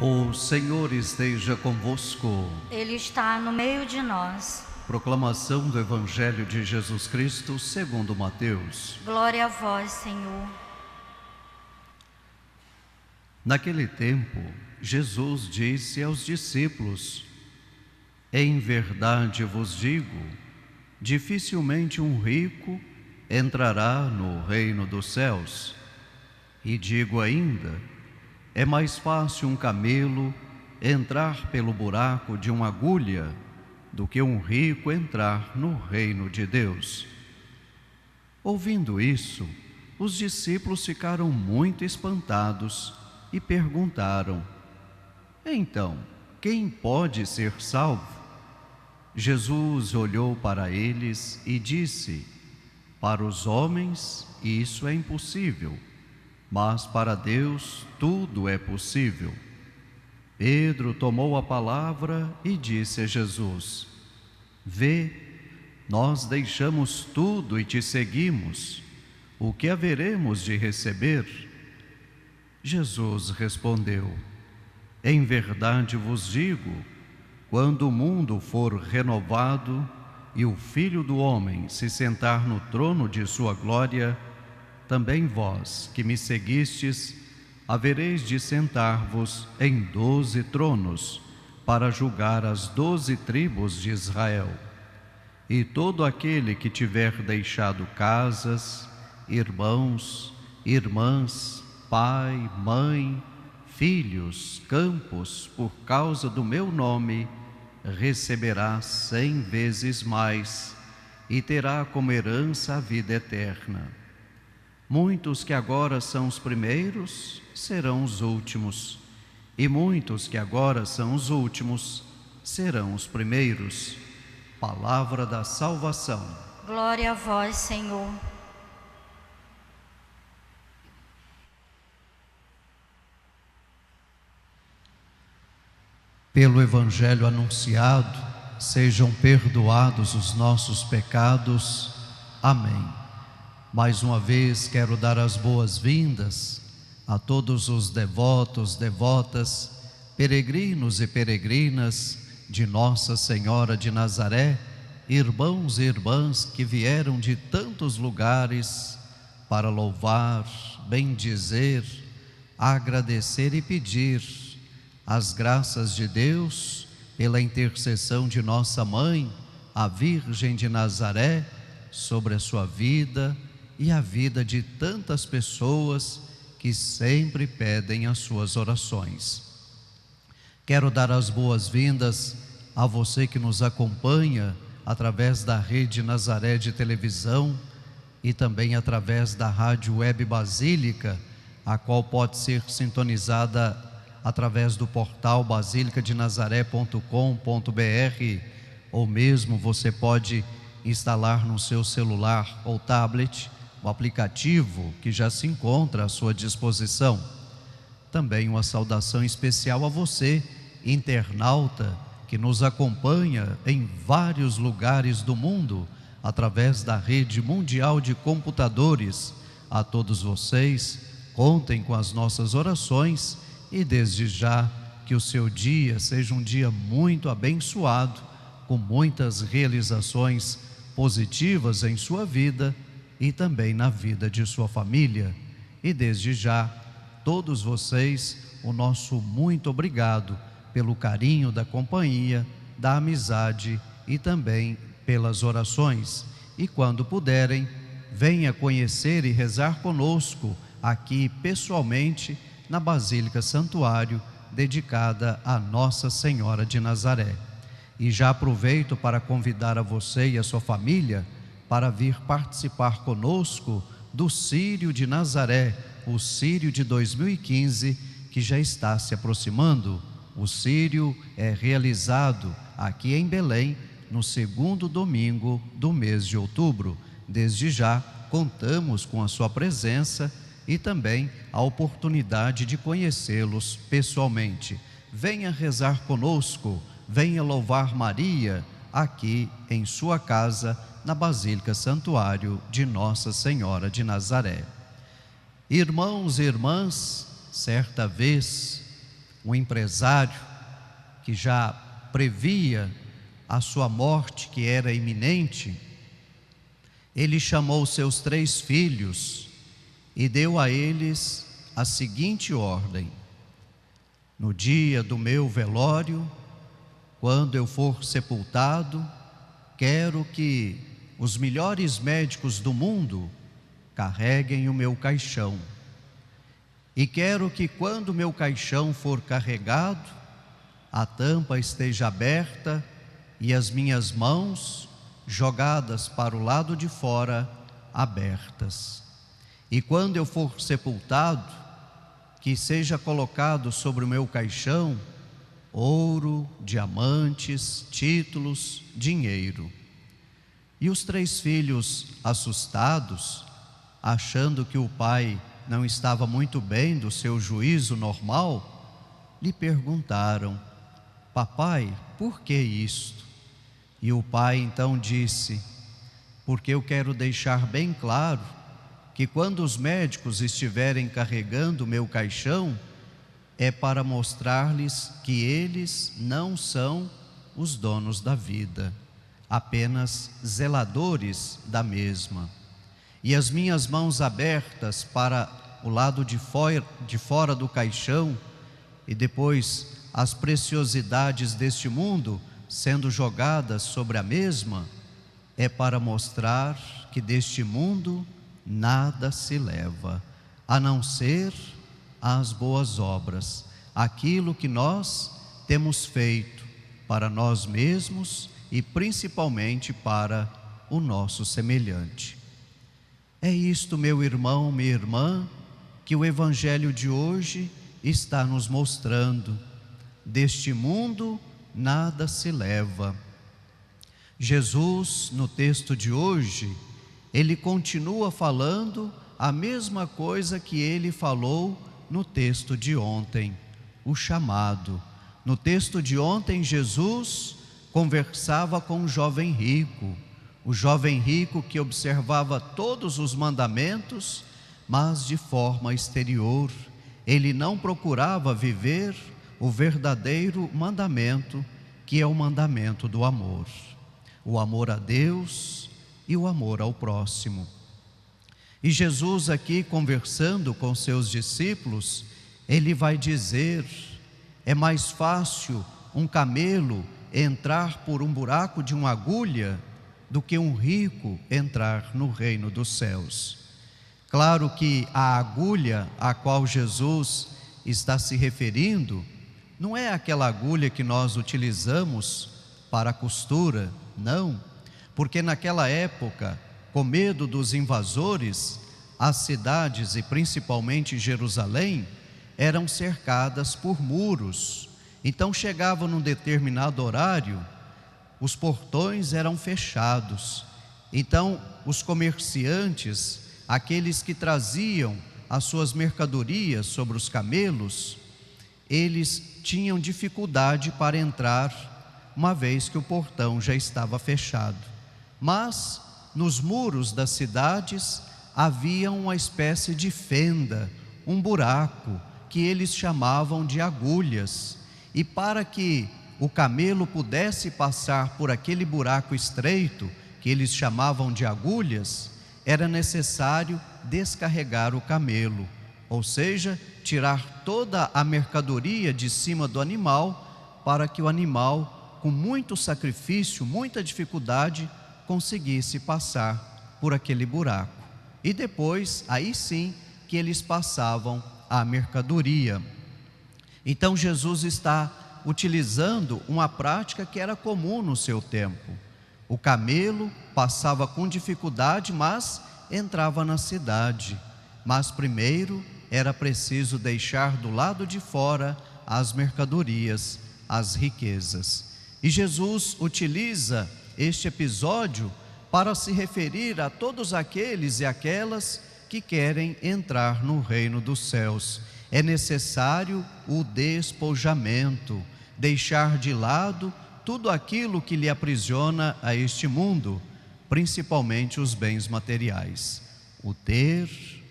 O Senhor esteja convosco. Ele está no meio de nós. Proclamação do Evangelho de Jesus Cristo segundo Mateus. Glória a vós, Senhor. Naquele tempo, Jesus disse aos discípulos: Em verdade vos digo, dificilmente um rico entrará no reino dos céus. E digo ainda, é mais fácil um camelo entrar pelo buraco de uma agulha do que um rico entrar no reino de Deus. Ouvindo isso, os discípulos ficaram muito espantados e perguntaram: Então, quem pode ser salvo? Jesus olhou para eles e disse: Para os homens isso é impossível, mas para Deus tudo é possível. Pedro tomou a palavra e disse a Jesus: Vê, nós deixamos tudo e te seguimos. O que haveremos de receber? Jesus respondeu: Em verdade vos digo, quando o mundo for renovado e o Filho do Homem se sentar no trono de sua glória, também vós, que me seguistes, havereis de sentar-vos em 12 tronos, para julgar as 12 tribos de Israel. E todo aquele que tiver deixado casas, irmãos, irmãs, pai, mãe, filhos, campos, por causa do meu nome, receberá 100 vezes mais e terá como herança a vida eterna. Muitos que agora são os primeiros serão os últimos, e muitos que agora são os últimos serão os primeiros. Palavra da salvação. Glória a vós, Senhor. Pelo Evangelho anunciado, sejam perdoados os nossos pecados. Amém. Mais uma vez quero dar as boas-vindas a todos os devotos, devotas, peregrinos e peregrinas de Nossa Senhora de Nazaré, irmãos e irmãs que vieram de tantos lugares para louvar, bendizer, agradecer e pedir as graças de Deus pela intercessão de nossa Mãe, a Virgem de Nazaré, sobre a sua vida e a vida de tantas pessoas que sempre pedem as suas orações. Quero dar as boas-vindas a você que nos acompanha através da Rede Nazaré de televisão e também através da Rádio Web Basílica, a qual pode ser sintonizada através do portal basilicadenazaré.com.br, ou mesmo você pode instalar no seu celular ou tablet o aplicativo que já se encontra à sua disposição. Também uma saudação especial a você, internauta, que nos acompanha em vários lugares do mundo, através da rede mundial de computadores. A todos vocês, contem com as nossas orações e desde já que o seu dia seja um dia muito abençoado, com muitas realizações positivas em sua vida e também na vida de sua família. E desde já, todos vocês, o nosso muito obrigado pelo carinho da companhia, da amizade e também pelas orações. E quando puderem, venha conhecer e rezar conosco aqui pessoalmente na Basílica Santuário, dedicada a Nossa Senhora de Nazaré. E já aproveito para convidar a você e a sua família para vir participar conosco do Círio de Nazaré, o Círio de 2015, que já está se aproximando. O Círio é realizado aqui em Belém, no segundo domingo do mês de outubro. Desde já, contamos com a sua presença e também a oportunidade de conhecê-los pessoalmente. Venha rezar conosco, venha louvar Maria aqui em sua casa, na Basílica Santuário de Nossa Senhora de Nazaré. Irmãos e irmãs, certa vez um empresário que já previa a sua morte, que era iminente, ele chamou seus 3 filhos e deu a eles a seguinte ordem: no dia do meu velório, quando eu for sepultado, quero que os melhores médicos do mundo carreguem o meu caixão. E quero que quando o meu caixão for carregado, a tampa esteja aberta e as minhas mãos jogadas para o lado de fora abertas. E quando eu for sepultado, que seja colocado sobre o meu caixão ouro, diamantes, títulos, dinheiro. E os 3 filhos, assustados, achando que o pai não estava muito bem do seu juízo normal, lhe perguntaram: papai, por que isto? E o pai então disse: porque eu quero deixar bem claro que quando os médicos estiverem carregando o meu caixão, é para mostrar-lhes que eles não são os donos da vida, apenas zeladores da mesma. E as minhas mãos abertas para o lado de fora do caixão, e depois as preciosidades deste mundo sendo jogadas sobre a mesma, é para mostrar que deste mundo nada se leva, a não ser as boas obras, aquilo que nós temos feito para nós mesmos e principalmente para o nosso semelhante. É isto, meu irmão, minha irmã, que o Evangelho de hoje está nos mostrando. Deste mundo nada se leva. Jesus, no texto de hoje, ele continua falando a mesma coisa que ele falou no texto de ontem, o chamado. No texto de ontem, Jesus conversava com um jovem rico, o jovem rico que observava todos os mandamentos, mas de forma exterior. Ele não procurava viver o verdadeiro mandamento, que é o mandamento do amor. O amor a Deus e o amor ao próximo. E Jesus aqui conversando com seus discípulos, ele vai dizer: é mais fácil um camelo entrar por um buraco de uma agulha do que um rico entrar no reino dos céus. Claro que a agulha a qual Jesus está se referindo não é aquela agulha que nós utilizamos para a costura, não, porque naquela época, com medo dos invasores, as cidades e principalmente Jerusalém eram cercadas por muros. Então chegava num determinado horário, os portões eram fechados. Então os comerciantes, aqueles que traziam as suas mercadorias sobre os camelos, eles tinham dificuldade para entrar, uma vez que o portão já estava fechado. Mas nos muros das cidades havia uma espécie de fenda, um buraco, que eles chamavam de agulhas. E para que o camelo pudesse passar por aquele buraco estreito, que eles chamavam de agulhas, era necessário descarregar o camelo, ou seja, tirar toda a mercadoria de cima do animal, para que o animal, com muito sacrifício, muita dificuldade, conseguisse passar por aquele buraco. E depois, aí sim, que eles passavam a mercadoria. Então Jesus está utilizando uma prática que era comum no seu tempo. O camelo passava com dificuldade, mas entrava na cidade. Mas primeiro era preciso deixar do lado de fora as mercadorias, as riquezas. E Jesus utiliza este episódio para se referir a todos aqueles e aquelas que querem entrar no reino dos céus. É necessário o despojamento, deixar de lado tudo aquilo que lhe aprisiona a este mundo, principalmente os bens materiais, o ter,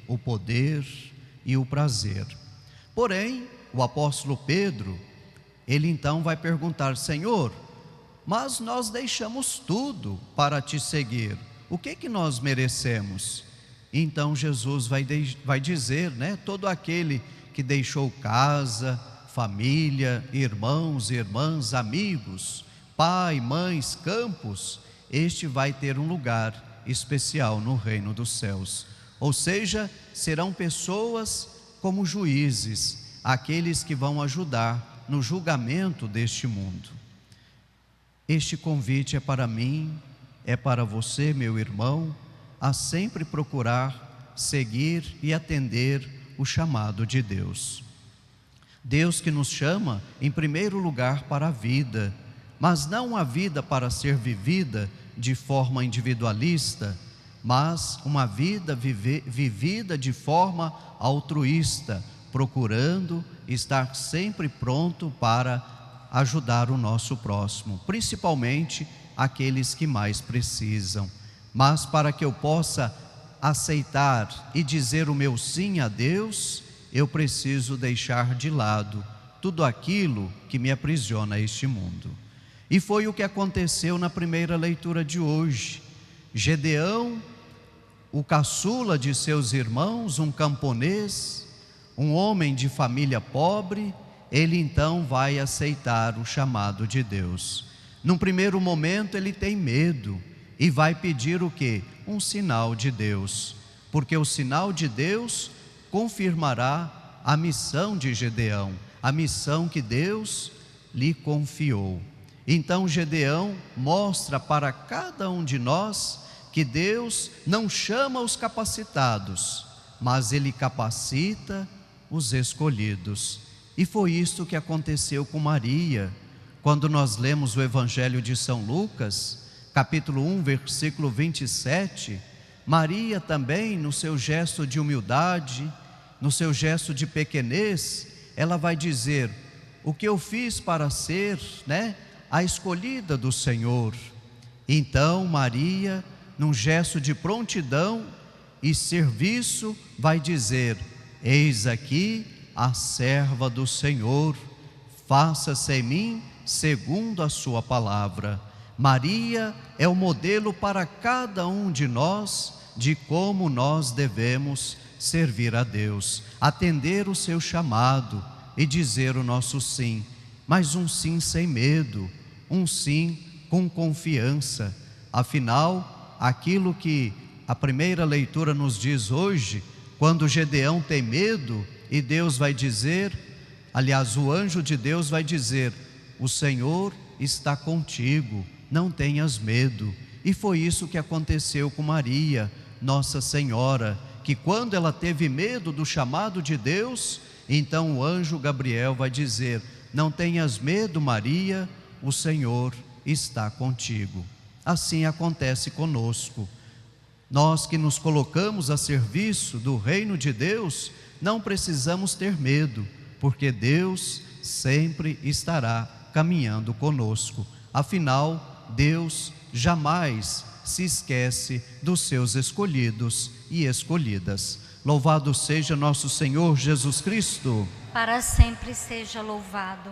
o poder e o prazer. Porém, o apóstolo Pedro, ele então vai perguntar: Senhor, mas nós deixamos tudo para te seguir, o que que nós merecemos? Então Jesus vai dizer, né? Todo aquele que deixou casa, família, irmãos, irmãs, amigos, pai, mães, campos, este vai ter um lugar especial no reino dos céus. Ou seja, serão pessoas como juízes, aqueles que vão ajudar no julgamento deste mundo. Este convite é para mim, é para você, meu irmão, a sempre procurar seguir e atender o chamado de Deus. Deus que nos chama, em primeiro lugar, para a vida, mas não a vida para ser vivida de forma individualista, mas uma vida vivida de forma altruísta, procurando estar sempre pronto para ajudar o nosso próximo, principalmente aqueles que mais precisam. Mas para que eu possa aceitar e dizer o meu sim a Deus, eu preciso deixar de lado tudo aquilo que me aprisiona a este mundo. E foi o que aconteceu na primeira leitura de hoje. Gedeão, o caçula de seus irmãos, um camponês, um homem de família pobre, ele então vai aceitar o chamado de Deus. Num primeiro momento ele tem medo e vai pedir o quê? Um sinal de Deus, porque o sinal de Deus confirmará a missão de Gedeão, a missão que Deus lhe confiou. Então Gedeão mostra para cada um de nós que Deus não chama os capacitados, mas Ele capacita os escolhidos. E foi isso que aconteceu com Maria. Quando nós lemos o Evangelho de São Lucas, capítulo 1, versículo 27, Maria também, no seu gesto de humildade, no seu gesto de pequenez, ela vai dizer: o que eu fiz para ser, a escolhida do Senhor. Então Maria, num gesto de prontidão e serviço, vai dizer: eis aqui a serva do Senhor, faça-se em mim segundo a sua palavra. Maria é o modelo para cada um de nós de como nós devemos servir a Deus, atender o seu chamado e dizer o nosso sim, mas um sim sem medo, um sim com confiança. Afinal, aquilo que a primeira leitura nos diz hoje, quando Gedeão tem medo e Deus vai dizer, aliás, o anjo de Deus vai dizer: o Senhor está contigo, não tenhas medo. E foi isso que aconteceu com Maria, Nossa Senhora, que quando ela teve medo do chamado de Deus, então o anjo Gabriel vai dizer: não tenhas medo, Maria, o Senhor está contigo. Assim acontece conosco. Nós que nos colocamos a serviço do reino de Deus, não precisamos ter medo, porque Deus sempre estará caminhando conosco. Afinal, Deus jamais se esquece dos seus escolhidos e escolhidas. Louvado seja nosso Senhor Jesus Cristo. Para sempre seja louvado.